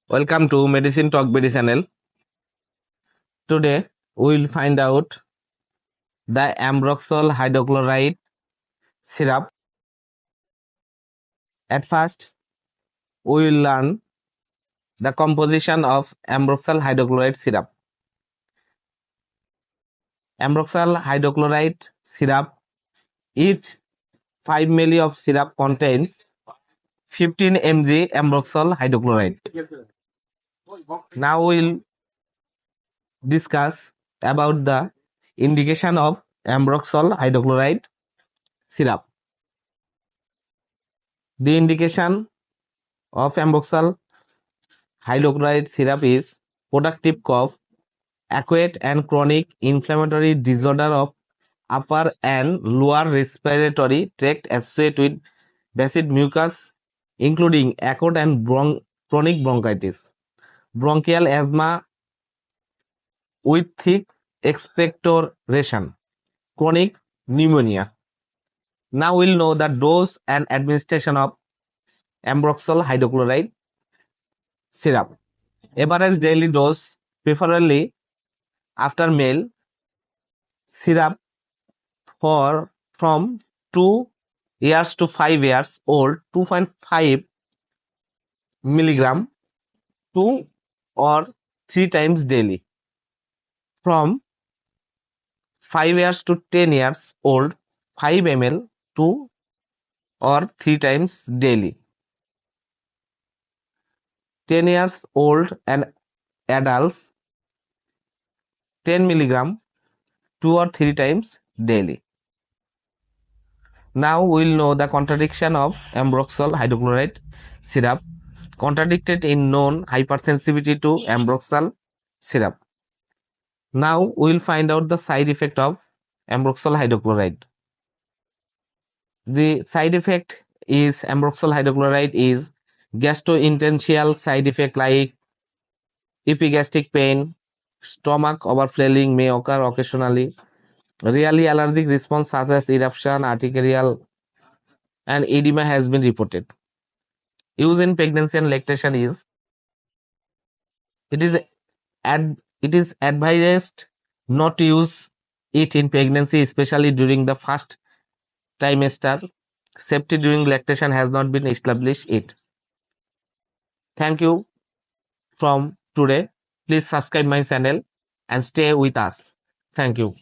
Welcome to Medicine Talk BD channel. Today we will find out the Ambroxol hydrochloride syrup. At first, we will learn the composition of Ambroxol hydrochloride syrup. Ambroxol hydrochloride syrup, each 5 ml of syrup contains 15 mg Ambroxol hydrochloride. Now we will discuss about the indication of Ambroxol hydrochloride syrup. The indication of Ambroxol hydrochloride syrup is productive cough, acute and chronic inflammatory disorder of upper and lower respiratory tract associated with bacillus mucus, including acute and chronic bronchitis, bronchial asthma with thick expectoration, chronic pneumonia. Now we'll know the dose and administration of Ambroxol hydrochloride syrup. Average daily dose, preferably after meal, syrup for from 2 years to 5 years old, 2.5 milligram 2 or 3 times daily. From 5 years to 10 years old, 5 ml 2 or 3 times daily. 10 years old and adults, 10 milligram 2 or 3 times daily. Now we will know the contradiction of Ambroxol hydrochloride syrup, contradicted in known hypersensitivity to Ambroxol syrup. Now we will find out the side effect of Ambroxol hydrochloride. The side effect is Ambroxol hydrochloride is gastrointestinal side effect like epigastric pain, stomach overflowing may occur occasionally. Really allergic response such as eruption, urticaria, and edema has been reported. Use in pregnancy and lactation is it is advised not to use it in pregnancy, especially during the first trimester. Safety during lactation has not been established yet. Thank you from today. Please subscribe my channel and stay with us. Thank you.